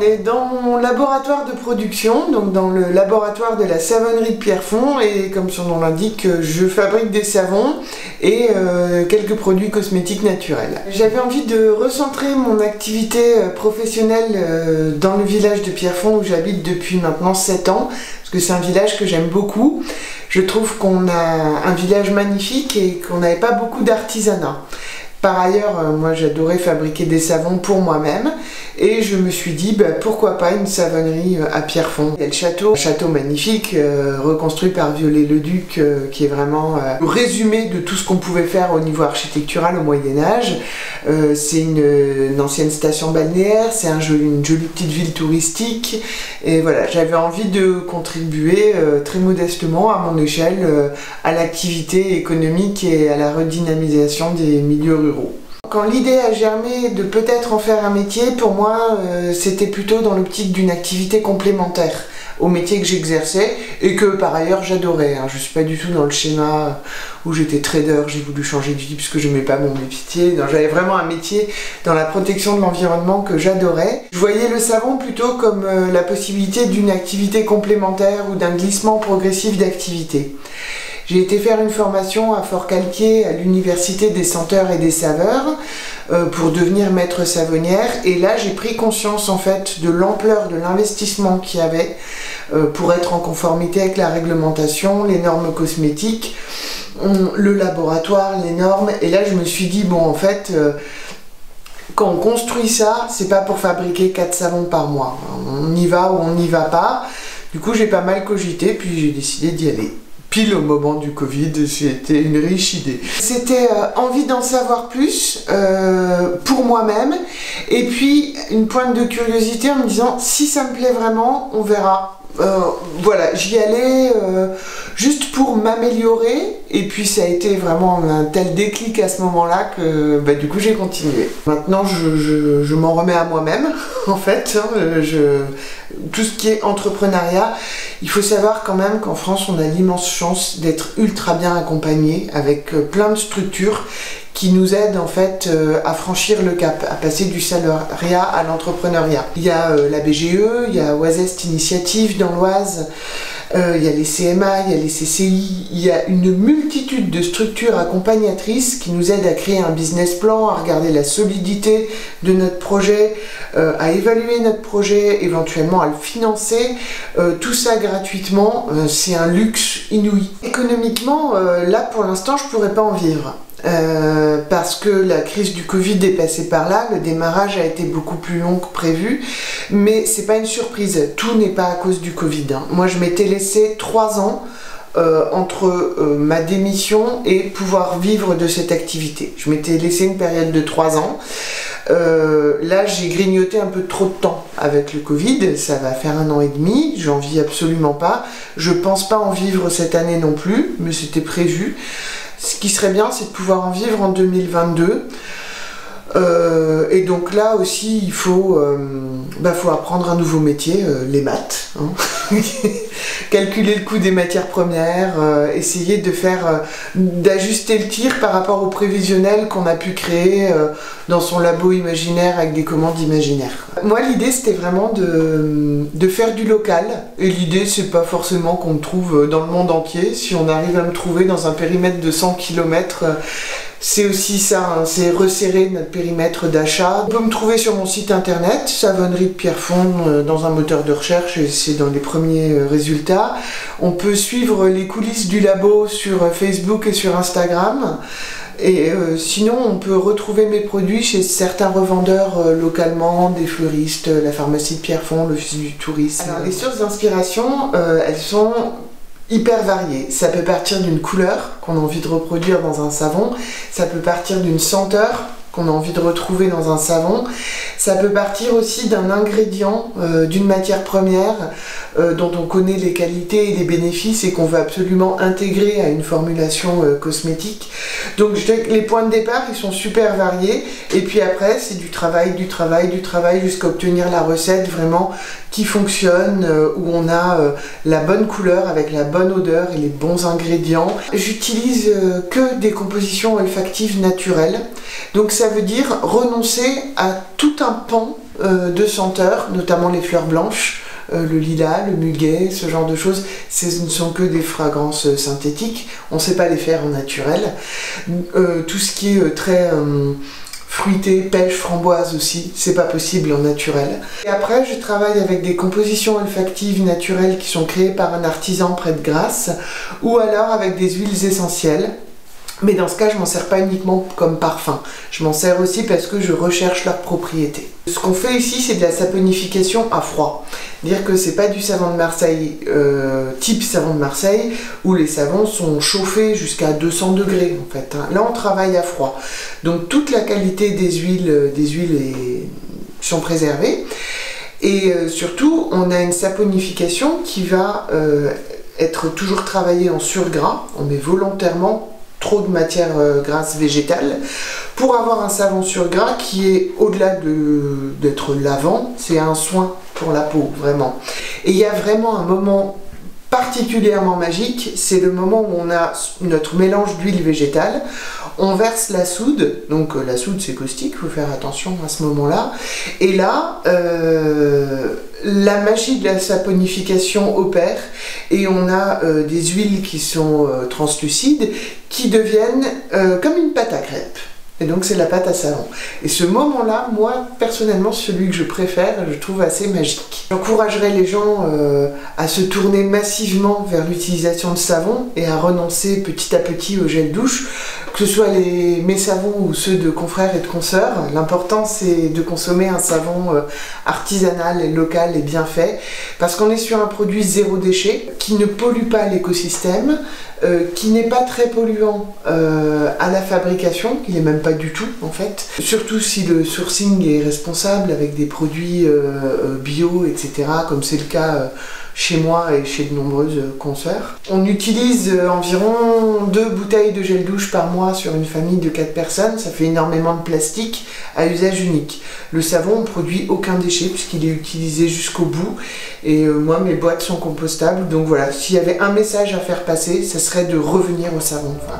on est dans mon laboratoire de production, donc dans le laboratoire de la savonnerie de Pierrefonds, et comme son nom l'indique, je fabrique des savons et quelques produits cosmétiques naturels. J'avais envie de recentrer mon activité professionnelle dans le village de Pierrefonds où j'habite depuis maintenant 7 ans, parce que c'est un village que j'aime beaucoup. Je trouve qu'on a un village magnifique et qu'on n'avait pas beaucoup d'artisanat. Par ailleurs, moi j'adorais fabriquer des savons pour moi-même et je me suis dit pourquoi pas une savonnerie à Pierrefonds. Il y a le château, un château magnifique reconstruit par Viollet-le-Duc qui est vraiment le résumé de tout ce qu'on pouvait faire au niveau architectural au Moyen-Âge. C'est une ancienne station balnéaire, c'est une jolie petite ville touristique et voilà, j'avais envie de contribuer très modestement à mon échelle à l'activité économique et à la redynamisation des milieux ruraux. Quand l'idée a germé de peut-être en faire un métier, pour moi c'était plutôt dans l'optique d'une activité complémentaire au métier que j'exerçais et que par ailleurs j'adorais. Je suis pas du tout dans le schéma où j'étais trader, j'ai voulu changer de vie parce que je n'aimais pas mon métier. J'avais vraiment un métier dans la protection de l'environnement que j'adorais. Je voyais le savon plutôt comme la possibilité d'une activité complémentaire ou d'un glissement progressif d'activité. J'ai été faire une formation à Forcalquier à l'université des senteurs et des saveurs pour devenir maître savonnière et là j'ai pris conscience en fait de l'ampleur de l'investissement qu'il y avait pour être en conformité avec la réglementation, les normes cosmétiques, le laboratoire, les normes, et là je me suis dit bon en fait quand on construit ça, c'est pas pour fabriquer 4 savons par mois, on y va ou on n'y va pas. Du coup j'ai pas mal cogité puis j'ai décidé d'y aller. Pile au moment du Covid, c'était une riche idée. C'était envie d'en savoir plus pour moi-même et puis une pointe de curiosité en me disant si ça me plaît vraiment, on verra. Voilà, j'y allais juste pour m'améliorer et puis ça a été vraiment un tel déclic à ce moment-là que du coup j'ai continué. Maintenant je m'en remets à moi-même en fait, tout ce qui est entrepreneuriat, il faut savoir quand même qu'en France on a l'immense chance d'être ultra bien accompagné avec plein de structures qui nous aident en fait à franchir le cap, à passer du salariat à l'entrepreneuriat. Il y a la BGE, il y a Oisest Initiative dans l'Oise, il y a les CMA, il y a les CCI, il y a une multitude de structures accompagnatrices qui nous aident à créer un business plan, à regarder la solidité de notre projet, à évaluer notre projet, éventuellement à le financer, tout ça gratuitement, c'est un luxe inouï. Économiquement, là pour l'instant je pourrais pas en vivre. Parce que la crise du Covid est passée par là, le démarrage a été beaucoup plus long que prévu, mais c'est pas une surprise, tout n'est pas à cause du Covid. Moi je m'étais laissé 3 ans entre ma démission et pouvoir vivre de cette activité. Je m'étais laissé une période de 3 ans. Là j'ai grignoté un peu trop de temps avec le Covid, ça va faire 1 an et demi, j'en vis absolument pas. Je pense pas en vivre cette année non plus, mais c'était prévu. Ce qui serait bien, c'est de pouvoir en vivre en 2022. Et donc là aussi, il faut apprendre un nouveau métier, les maths. Calculer le coût des matières premières, essayer d'ajuster le tir par rapport au prévisionnel qu'on a pu créer dans son labo imaginaire avec des commandes imaginaires. Moi, l'idée, c'était vraiment de faire du local. Et l'idée, c'est pas forcément qu'on me trouve dans le monde entier. Si on arrive à me trouver dans un périmètre de 100 km, c'est aussi ça, c'est resserrer notre périmètre d'achat. On peut me trouver sur mon site internet, Savonnerie de Pierrefonds, dans un moteur de recherche, et c'est dans les premiers résultats. On peut suivre les coulisses du labo sur Facebook et sur Instagram. Et sinon, on peut retrouver mes produits chez certains revendeurs localement, des fleuristes, la pharmacie de Pierrefonds, l'office du tourisme. Alors, les sources d'inspiration, elles sont hyper varié. Ça peut partir d'une couleur qu'on a envie de reproduire dans un savon, ça peut partir d'une senteur qu'on a envie de retrouver dans un savon, ça peut partir aussi d'un ingrédient, d'une matière première dont on connaît les qualités et les bénéfices et qu'on veut absolument intégrer à une formulation cosmétique. Donc je dirais que les points de départ ils sont super variés et puis après c'est du travail jusqu'à obtenir la recette vraiment qui fonctionne, où on a la bonne couleur avec la bonne odeur et les bons ingrédients. J'utilise que des compositions olfactives naturelles, donc ça veut dire renoncer à tout un pan de senteurs, notamment les fleurs blanches, le lilas, le muguet, ce genre de choses. Ce ne sont que des fragrances synthétiques, on ne sait pas les faire en naturel. Tout ce qui est très fruité, pêche, framboise aussi, c'est pas possible en naturel. Et après, je travaille avec des compositions olfactives naturelles qui sont créées par un artisan près de Grasse, ou alors avec des huiles essentielles. Mais dans ce cas, je m'en sers pas uniquement comme parfum. Je m'en sers aussi parce que je recherche leurs propriétés. Ce qu'on fait ici, c'est de la saponification à froid. Dire que c'est pas du savon de Marseille type savon de Marseille où les savons sont chauffés jusqu'à 200 degrés en fait. Là, on travaille à froid. Donc toute la qualité des huiles sont préservées. Et surtout, on a une saponification qui va être toujours travaillée en surgras. On met volontairement trop de matière grasse végétale pour avoir un savon sur gras qui est au-delà d'être lavant, c'est un soin pour la peau vraiment. Et il y a vraiment un moment particulièrement magique, c'est le moment où on a notre mélange d'huile végétale, on verse la soude, donc la soude c'est caustique, il faut faire attention à ce moment-là, et là la magie de la saponification opère et on a des huiles qui sont translucides qui deviennent comme une pâte à crêpes. Et donc c'est la pâte à savon. Et ce moment-là, moi, personnellement, celui que je préfère, je trouve assez magique. J'encouragerais les gens à se tourner massivement vers l'utilisation de savon et à renoncer petit à petit au gel douche, que ce soit mes savons ou ceux de confrères et de consoeurs. L'important, c'est de consommer un savon artisanal et local et bien fait, parce qu'on est sur un produit zéro déchet, qui ne pollue pas l'écosystème, qui n'est pas très polluant à la fabrication, qui n'est même pas du tout en fait. Surtout si le sourcing est responsable avec des produits bio, etc., comme c'est le cas chez moi et chez de nombreuses consoeurs. On utilise environ 2 bouteilles de gel douche par mois sur une famille de 4 personnes, ça fait énormément de plastique à usage unique. Le savon ne produit aucun déchet puisqu'il est utilisé jusqu'au bout et moi mes boîtes sont compostables, donc voilà, s'il y avait un message à faire passer, ça serait de revenir au savon. Enfin,